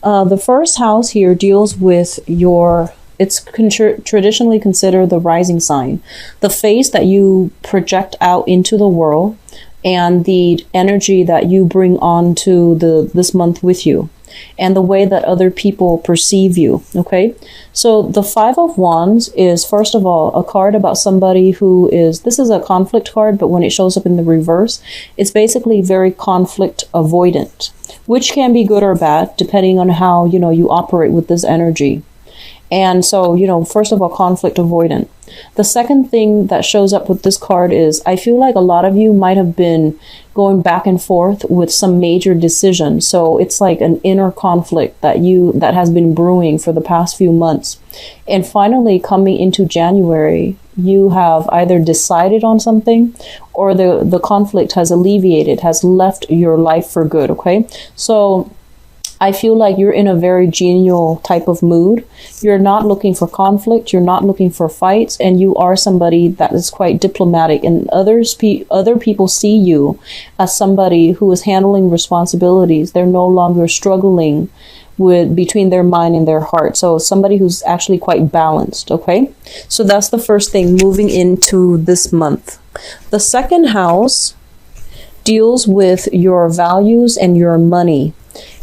The first house here deals with your, it's traditionally considered the rising sign, the face that you project out into the world, and the energy that you bring on to this month with you, and the way that other people perceive you. Okay, so the Five of Wands is, first of all, a card about somebody who is, this is a conflict card, but when it shows up in the reverse, it's basically very conflict avoidant, which can be good or bad depending on how, you know, you operate with this energy. And so, you know, first of all, conflict avoidant. The second thing that shows up with this card is, I feel like a lot of you might have been going back and forth with some major decision. So it's like an inner conflict that has been brewing for the past few months. And finally, coming into January, you have either decided on something, or the conflict has alleviated, has left your life for good. Okay, so I feel like you're in a very genial type of mood. You're not looking for conflict. You're not looking for fights. And you are somebody that is quite diplomatic. And other people see you as somebody who is handling responsibilities. They're no longer struggling with between their mind and their heart. So somebody who's actually quite balanced. Okay, so that's the first thing moving into this month. The second house deals with your values and your money.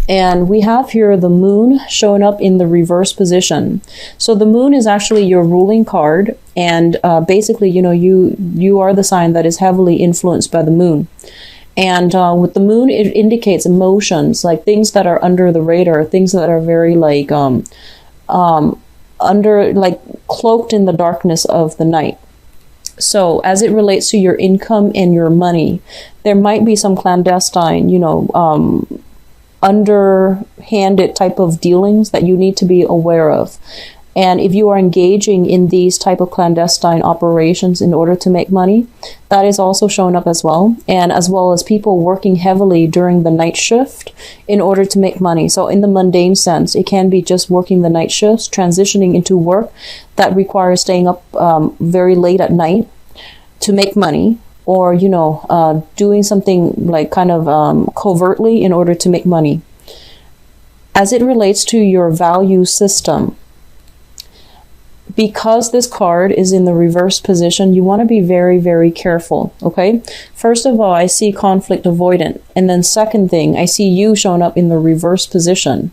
And we have here the moon showing up in the reverse position. So the moon is actually your ruling card. And basically, you know, you are the sign that is heavily influenced by the moon. And with the moon, it indicates emotions, like things that are under the radar, things that are very like cloaked in the darkness of the night. So as it relates to your income and your money, there might be some clandestine, you know, underhanded type of dealings that you need to be aware of. And if you are engaging in these type of clandestine operations in order to make money, that is also showing up as well. And as well as people working heavily during the night shift in order to make money. So in the mundane sense, it can be just working the night shifts, transitioning into work that requires staying up very late at night to make money. Or, you know, doing something like kind of covertly in order to make money. As it relates to your value system, because this card is in the reverse position, you want to be very, very careful, okay? First of all, I see conflict avoidant. And then second thing, I see you showing up in the reverse position.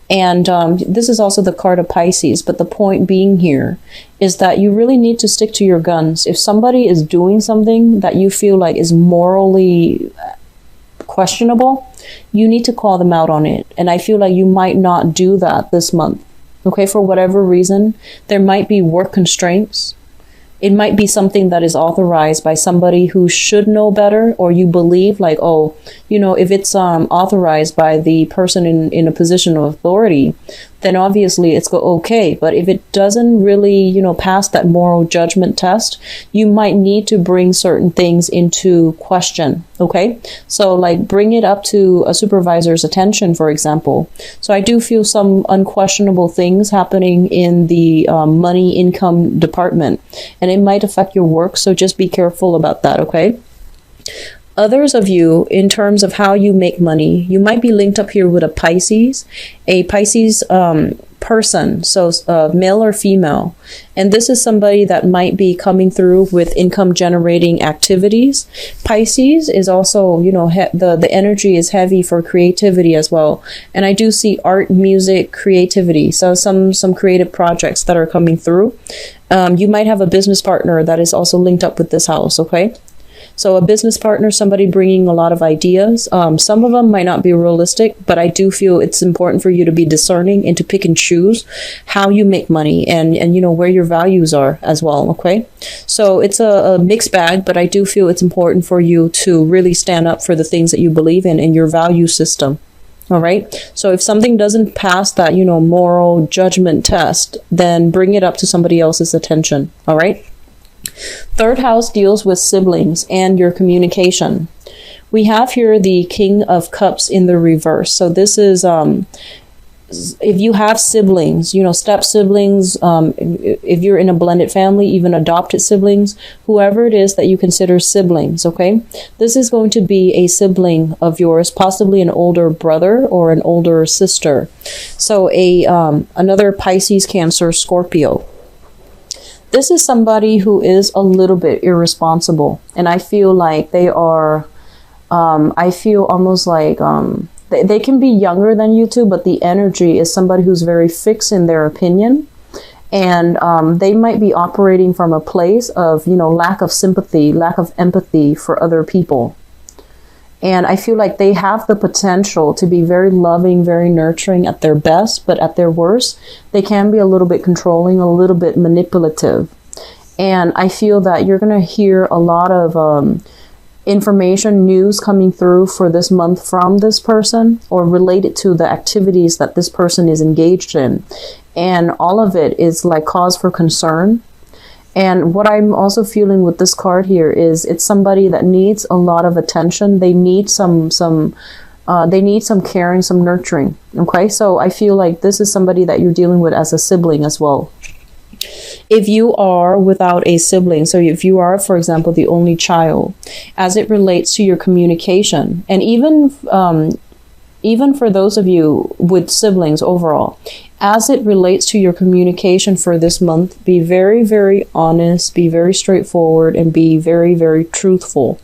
And this is also the card of Pisces, but the point being here is that you really need to stick to your guns. If somebody is doing something that you feel like is morally questionable, you need to call them out on it. And I feel like you might not do that this month, okay? For whatever reason, there might be work constraints. It might be something that is authorized by somebody who should know better, or you believe like, oh, you know, if it's authorized by the person in a position of authority, then obviously it's okay. But if it doesn't really, you know, pass that moral judgment test, you might need to bring certain things into question, okay? So like bring it up to a supervisor's attention, for example. So I do feel some unquestionable things happening in the money income department, and it might affect your work. So just be careful about that, okay? Others of you, in terms of how you make money, you might be linked up here with a Pisces person, so male or female. And this is somebody that might be coming through with income generating activities. Pisces is also, you know, the energy is heavy for creativity as well. And I do see art, music, creativity. So some creative projects that are coming through. You might have a business partner that is also linked up with this house, okay? So a business partner, somebody bringing a lot of ideas. Some of them might not be realistic, but I do feel it's important for you to be discerning and to pick and choose how you make money and you know, where your values are as well, okay? So it's a mixed bag, but I do feel it's important for you to really stand up for the things that you believe in your value system. All right. So if something doesn't pass that, you know, moral judgment test, then bring it up to somebody else's attention. All right. Third house deals with siblings and your communication. We have here the King of Cups in the reverse. So this is if you have siblings, step siblings, if you're in a blended family, even adopted siblings, whoever it is that you consider siblings, okay? This is going to be a sibling of yours, possibly an older brother or an older sister. So another Pisces, Cancer, Scorpio. This is somebody who is a little bit irresponsible, and I feel like they are, I feel almost like, they can be younger than you two, but the energy is somebody who's very fixed in their opinion. And they might be operating from a place of, lack of sympathy, lack of empathy for other people. And I feel like they have the potential to be very loving, very nurturing at their best, but at their worst, they can be a little bit controlling, a little bit manipulative. And I feel that you're going to hear a lot of information, news coming through for this month from this person, or related to the activities that this person is engaged in. And all of it is like cause for concern. And what I'm also feeling with this card here is it's somebody that needs a lot of attention. They need some caring, some nurturing. Okay, so I feel like this is somebody that you're dealing with as a sibling as well. If you are without a sibling, so if you are, for example, the only child, as it relates to your communication, and even for those of you with siblings overall, as it relates to your communication for this month, be very, very honest, be very straightforward, and be very, very truthful.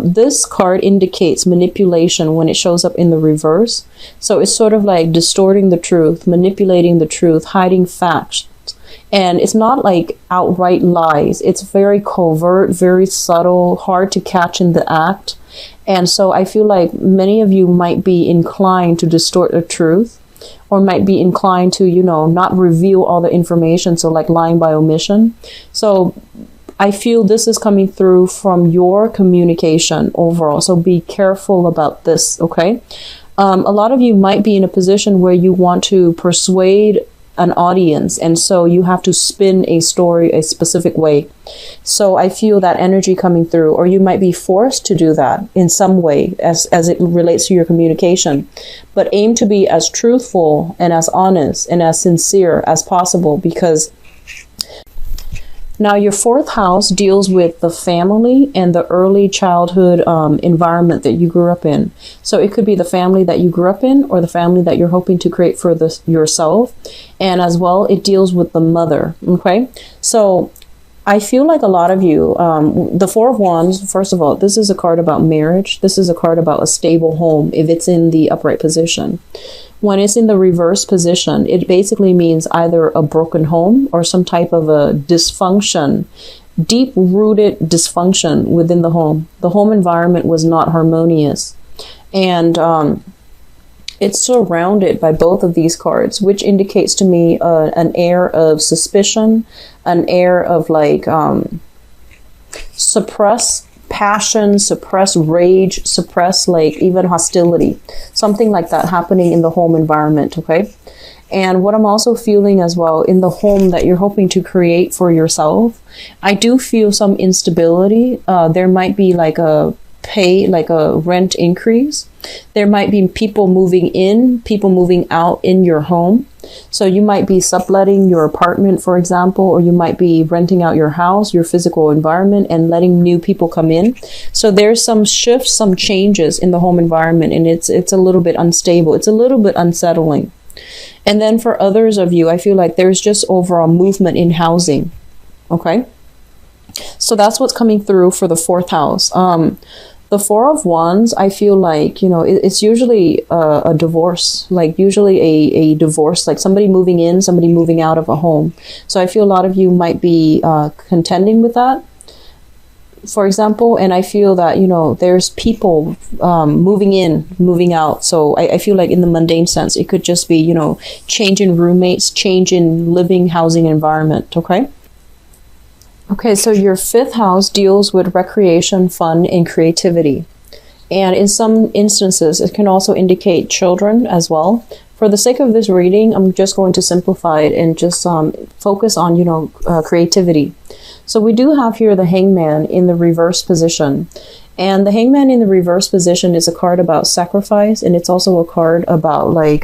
This card indicates manipulation when it shows up in the reverse. So it's sort of like distorting the truth, manipulating the truth, hiding facts. And it's not like outright lies. It's very covert, very subtle, hard to catch in the act. And so I feel like many of you might be inclined to distort the truth, or might be inclined to, not reveal all the information. So like lying by omission. So I feel this is coming through from your communication overall. So be careful about this, okay? A lot of you might be in a position where you want to persuade an audience, and so you have to spin a story a specific way. So I feel that energy coming through, or you might be forced to do that in some way as it relates to your communication. But aim to be as truthful and as honest and as sincere as possible, because now your fourth house deals with the family and the early childhood environment that you grew up in. So it could be the family that you grew up in, or the family that you're hoping to create for yourself. And as well, it deals with the mother. Okay, so I feel like a lot of you, the Four of Wands, first of all, this is a card about marriage. This is a card about a stable home if it's in the upright position. When it's in the reverse position, it basically means either a broken home or some type of a dysfunction, deep-rooted dysfunction within the home. The home environment was not harmonious. And it's surrounded by both of these cards, which indicates to me an air of suspicion, an air of like suppress passion, suppress rage, suppress like even hostility, something like that happening in the home environment. Okay. And what I'm also feeling as well in the home that you're hoping to create for yourself, I do feel some instability. There might be like a rent increase. There might be people moving in, people moving out in your home. So you might be subletting your apartment, for example, or you might be renting out your house, your physical environment, and letting new people come in. So there's some shifts, some changes in the home environment, and it's a little bit unstable. It's a little bit unsettling. And then for others of you, I feel like there's just overall movement in housing. Okay. So that's what's coming through for the fourth house. The Four of Wands, I feel like, it's usually a divorce, like usually a divorce, like somebody moving in, somebody moving out of a home. So I feel a lot of you might be contending with that, for example. And I feel that, there's people moving in, moving out. So I feel like in the mundane sense, it could just be, change in roommates, change in living, housing environment. Okay. Okay, so your fifth house deals with recreation, fun, and creativity. And in some instances, it can also indicate children as well. For the sake of this reading, I'm just going to simplify it and just focus on, creativity. So we do have here the Hangman in the reverse position. And the Hangman in the reverse position is a card about sacrifice, and it's also a card about like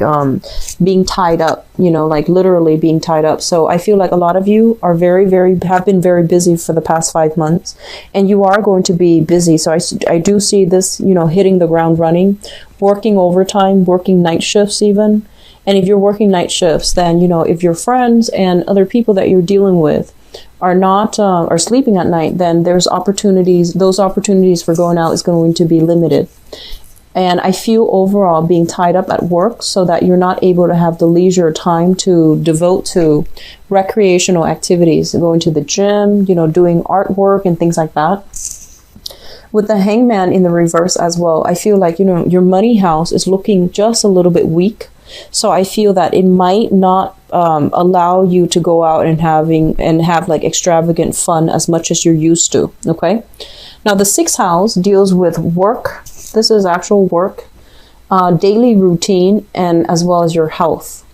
being tied up, you know, like literally being tied up. So I feel like a lot of you are have been very busy for the past 5 months, and you are going to be busy. So I do see this, you know, hitting the ground running, working overtime, working night shifts even. And if you're working night shifts, then, you know, if your friends and other people that you're dealing with are not are sleeping at night, then there's opportunities. Those opportunities for going out is going to be limited. And I feel overall being tied up at work so that you're not able to have the leisure time to devote to recreational activities, going to the gym, you know, doing artwork and things like that. With the Hangman in the reverse as well, I feel like, you know, your money house is looking just a little bit weak. So I feel that it might not allow you to go out and have like extravagant fun as much as you're used to. Okay. Now the 6th house deals with work. This is actual work, daily routine, and as well as your health.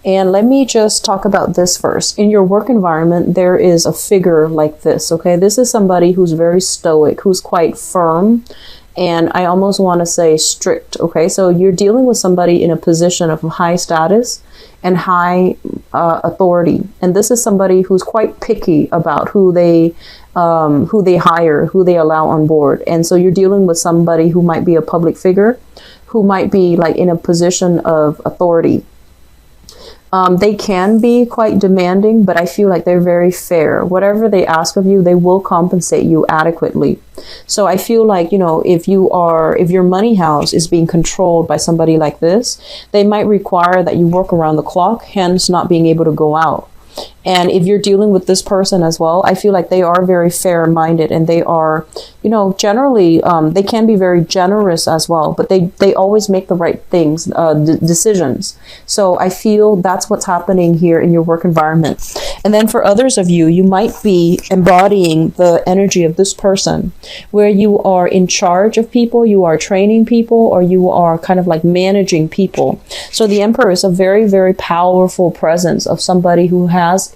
And let me just talk about this first. In your work environment, there is a figure like this. Okay. This is somebody who's very stoic, who's quite firm. And I almost want to say strict. Okay, so you're dealing with somebody in a position of high status and high authority, and this is somebody who's quite picky about who they hire, who they allow on board. And so you're dealing with somebody who might be a public figure, who might be like in a position of authority. They can be quite demanding, but I feel like they're very fair. Whatever they ask of you, they will compensate you adequately. So I feel like, you know, if your money house is being controlled by somebody like this, they might require that you work around the clock, hence not being able to go out. And if you're dealing with this person as well, I feel like they are very fair-minded, and they are, you know, generally, they can be very generous as well, but they always make the right things, decisions. So I feel that's what's happening here in your work environment. And then for others of you, you might be embodying the energy of this person, where you are in charge of people, you are training people, or you are kind of like managing people. So the Emperor is a very, very powerful presence of somebody who has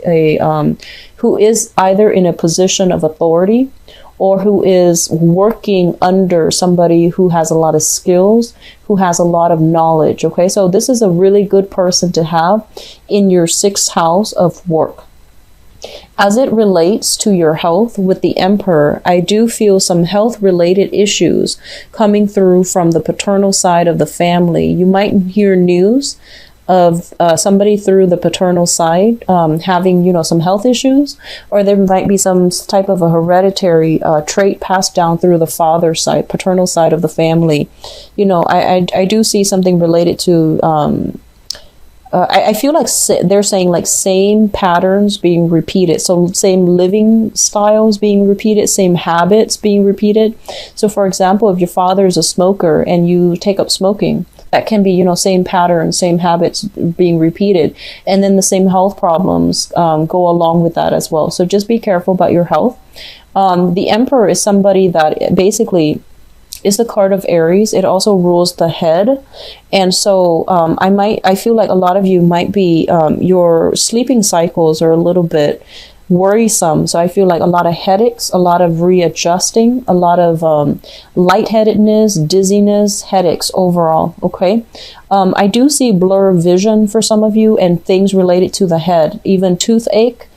who is either in a position of authority, or who is working under somebody who has a lot of skills, who has a lot of knowledge. Okay, so this is a really good person to have in your 6th house of work. As it relates to your health with the Emperor, I do feel some health related issues coming through from the paternal side of the family. You might hear news of somebody through the paternal side having, you know, some health issues, or there might be some type of a hereditary trait passed down through the father's side, paternal side of the family. You know, I do see something related to I feel like they're saying like same patterns being repeated. So same living styles being repeated, same habits being repeated. So for example, if your father is a smoker and you take up smoking, that can be, you know, same patterns, same habits being repeated. And then the same health problems go along with that as well. So just be careful about your health. The Emperor is somebody that basically is the card of Aries. It also rules the head. And so I feel like a lot of you might be, your sleeping cycles are a little bit worrisome. So I feel like a lot of headaches, a lot of readjusting, a lot of lightheadedness, dizziness, headaches overall. Okay. I do see blur vision for some of you and things related to the head, even toothache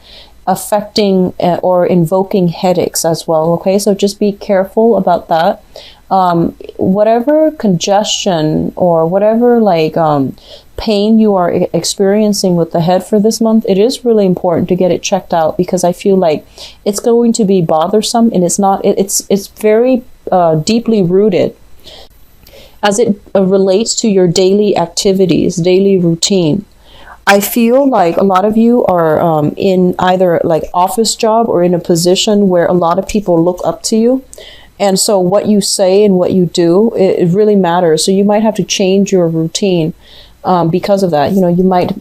affecting or invoking headaches as well. Okay. So just be careful about that. Whatever congestion or whatever like pain you are experiencing with the head for this month, it is really important to get it checked out, because I feel like it's going to be bothersome, and it's very deeply rooted as it relates to your daily activities, daily routine. I feel like a lot of you are in either like office job or in a position where a lot of people look up to you. And so what you say and what you do, it really matters. So you might have to change your routine because of that. You know, you might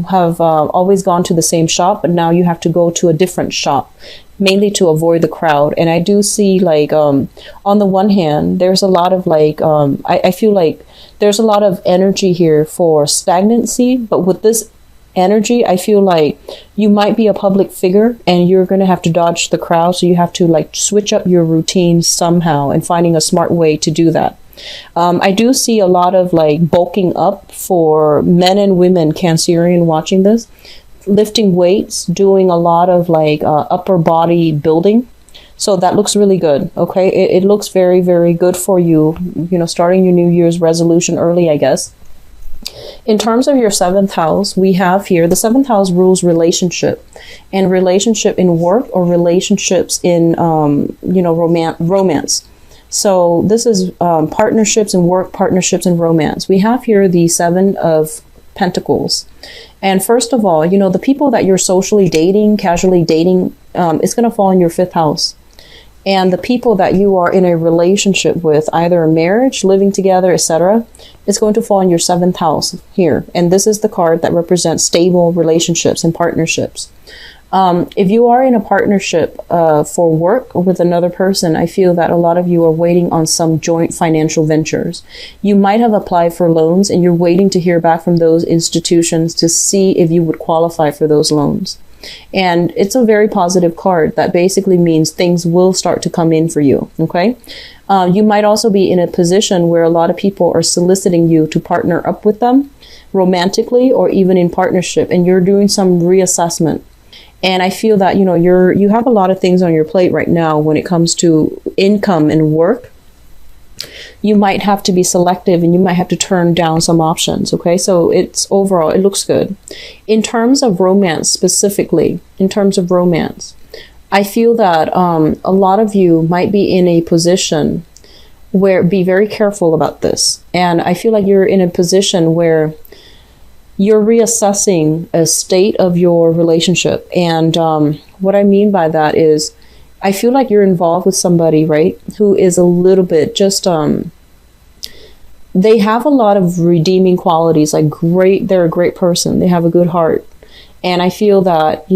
have always gone to the same shop, but now you have to go to a different shop, mainly to avoid the crowd. And I do see like, on the one hand, there's a lot of like, I feel like there's a lot of energy here for stagnancy, but with this energy, I feel like you might be a public figure and you're going to have to dodge the crowd. So you have to like switch up your routine somehow and finding a smart way to do that. I do see a lot of like bulking up for men and women Cancerian watching this, lifting weights, doing a lot of like upper body building. So that looks really good. Okay. It looks very, very good for you, starting your New Year's resolution early, I guess. In terms of your seventh house, we have here the seventh house rules relationship, and relationship in work or relationships in, romance. So this is partnerships in work, partnerships in romance. We have here the Seven of Pentacles. And first of all, the people that you're socially dating, casually dating, it's going to fall in your fifth house. And the people that you are in a relationship with, either a marriage, living together, etc., it's going to fall in your seventh house here. And this is the card that represents stable relationships and partnerships. If you are in a partnership for work with another person, I feel that a lot of you are waiting on some joint financial ventures. You might have applied for loans and you're waiting to hear back from those institutions to see if you would qualify for those loans. And it's a very positive card that basically means things will start to come in for you. Okay. You might also be in a position where a lot of people are soliciting you to partner up with them romantically or even in partnership, and you're doing some reassessment. And I feel that, you have a lot of things on your plate right now when it comes to income and work. You might have to be selective and you might have to turn down some options. Okay. So it's overall, it looks good. In terms of romance specifically, I feel that a lot of you might be in a position where, be very careful about this. And I feel like you're in a position where you're reassessing a state of your relationship. And what I mean by that is, I feel like you're involved with somebody, right, who is a little bit just, they have a lot of redeeming qualities, like they're a great person. They have a good heart. And I feel that,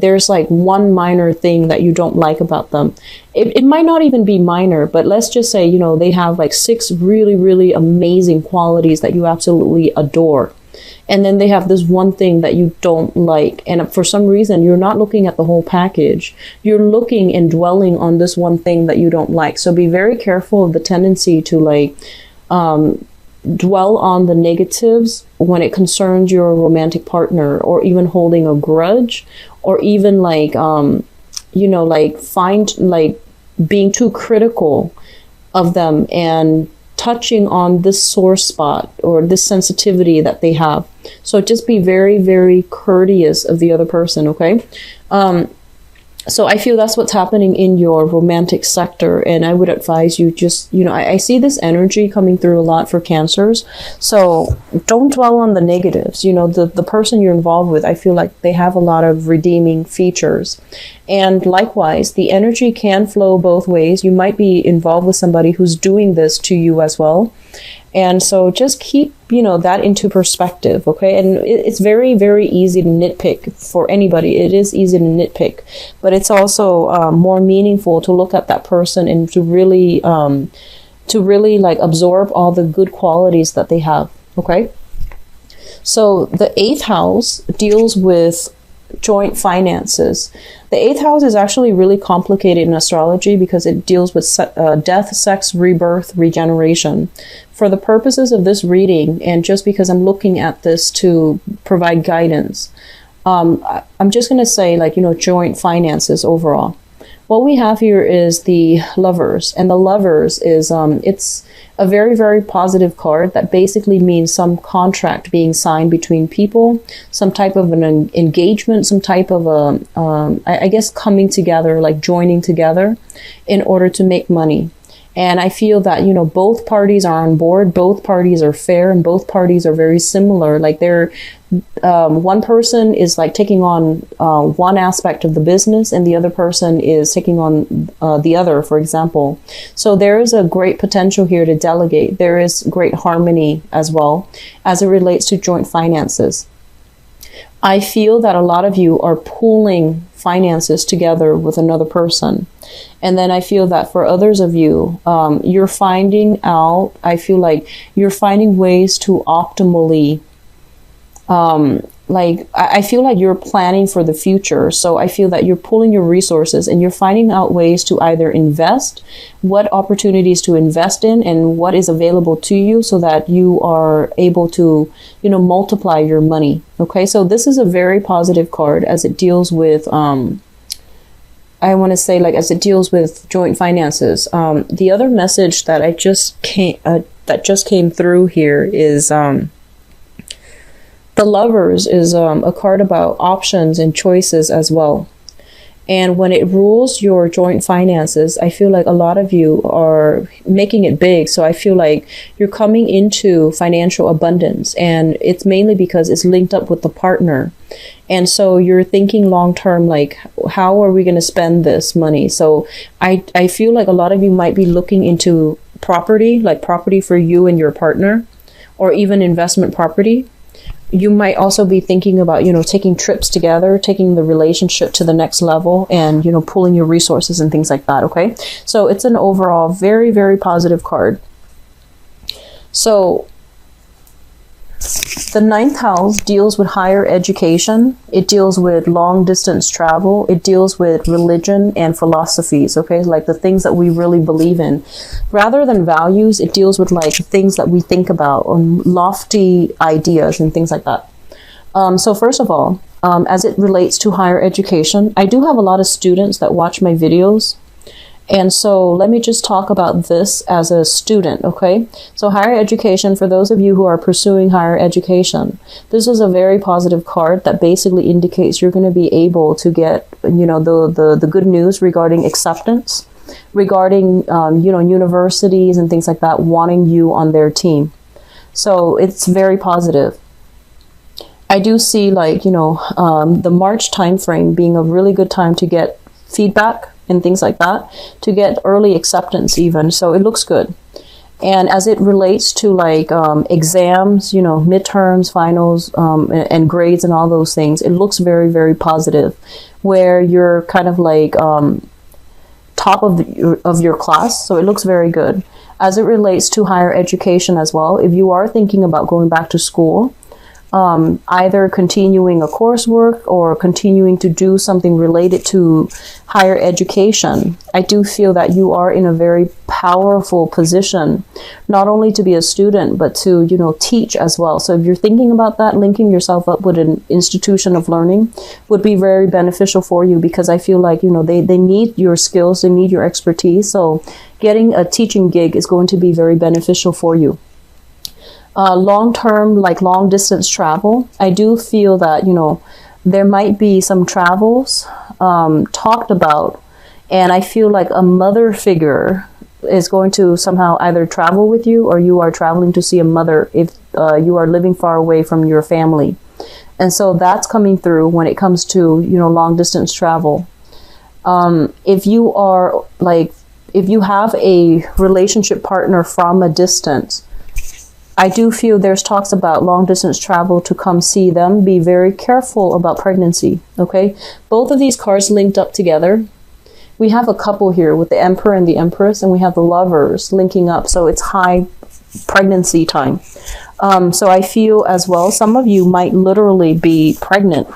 there's like one minor thing that you don't like about them. It might not even be minor, but let's just say, they have like 6 really, really amazing qualities that you absolutely adore. And then they have this one thing that you don't like. And for some reason, you're not looking at the whole package. You're looking and dwelling on this one thing that you don't like. So be very careful of the tendency to like dwell on the negatives when it concerns your romantic partner, or even holding a grudge, or even like, being too critical of them and touching on this sore spot or this sensitivity that they have. So just be very, very courteous of the other person, okay? So I feel that's what's happening in your romantic sector, and I would advise you just, I see this energy coming through a lot for Cancers. So don't dwell on the negatives. The person you're involved with, I feel like they have a lot of redeeming features. And likewise, the energy can flow both ways. You might be involved with somebody who's doing this to you as well. And so just keep, that into perspective, okay? And it's very, very easy to nitpick for anybody. It is easy to nitpick, but it's also more meaningful to look at that person and to really like absorb all the good qualities that they have, okay? So the 8th house deals with joint finances. The 8th house is actually really complicated in astrology because it deals with death, sex, rebirth, regeneration. For the purposes of this reading, and just because I'm looking at this to provide guidance, I'm just going to say joint finances overall. What we have here is the Lovers, and the Lovers is, it's a very, very positive card that basically means some contract being signed between people, some type of an engagement, some type of I guess coming together, like joining together in order to make money. And I feel that, both parties are on board, both parties are fair, and both parties are very similar. Like they're, one person is like taking on one aspect of the business, and the other person is taking on the other, for example. So there is a great potential here to delegate. There is great harmony as well as it relates to joint finances. I feel that a lot of you are pooling finances together with another person. And then I feel that for others of you, you're finding ways to optimally like I feel like you're planning for the future. So I feel that you're pulling your resources and you're finding out ways to either invest, what opportunities to invest in, and what is available to you so that you are able to, multiply your money. Okay, so this is a very positive card as it deals with I want to say, like, as it deals with joint finances. The other message that just came through here is the Lovers is a card about options and choices as well. And when it rules your joint finances, I feel like a lot of you are making it big. So I feel like you're coming into financial abundance, and it's mainly because it's linked up with the partner. And so you're thinking long term, like, how are we going to spend this money? So I feel like a lot of you might be looking into property, like property for you and your partner, or even investment property. You might also be thinking about, taking trips together, taking the relationship to the next level, and, pulling your resources and things like that. Okay. So it's an overall very, very positive card. So the 9th house deals with higher education. It deals with long distance travel. It deals with religion and philosophies. Okay. Like the things that we really believe in. Rather than values, it deals with like things that we think about, lofty ideas and things like that. So first of all, as it relates to higher education, I do have a lot of students that watch my videos. And so let me just talk about this as a student, okay? So higher education, for those of you who are pursuing higher education, this is a very positive card that basically indicates you're going to be able to get, the good news regarding acceptance, regarding, universities and things like that wanting you on their team. So it's very positive. I do see the March timeframe being a really good time to get feedback and things like that, to get early acceptance even. So it looks good. And as it relates to exams, midterms, finals, and grades and all those things, it looks very, very positive, where you're kind of top of your class. So it looks very good. As it relates to higher education as well, if you are thinking about going back to school, either continuing a coursework or continuing to do something related to higher education, I do feel that you are in a very powerful position, not only to be a student, but to, teach as well. So if you're thinking about that, linking yourself up with an institution of learning would be very beneficial for you, because I feel like, they need your skills, they need your expertise. So getting a teaching gig is going to be very beneficial for you. Long-term, long distance travel, I do feel that, there might be some travels talked about, and I feel like a mother figure is going to somehow either travel with you, or you are traveling to see a mother if you are living far away from your family. And so that's coming through when it comes to, long distance travel. If you are if you have a relationship partner from a distance, I do feel there's talks about long distance travel to come see them. Be very careful about pregnancy, okay? Both of these cards linked up together. We have a couple here with the Emperor and the Empress, and we have the Lovers linking up. So it's high pregnancy time. So I feel as well, some of you might literally be pregnant,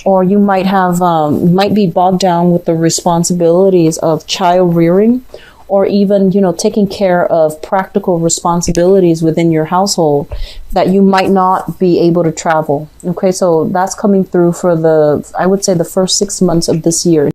or you might have, might be bogged down with the responsibilities of child rearing, or even, taking care of practical responsibilities within your household, that you might not be able to travel. Okay, so that's coming through for I would say the first 6 months of this year.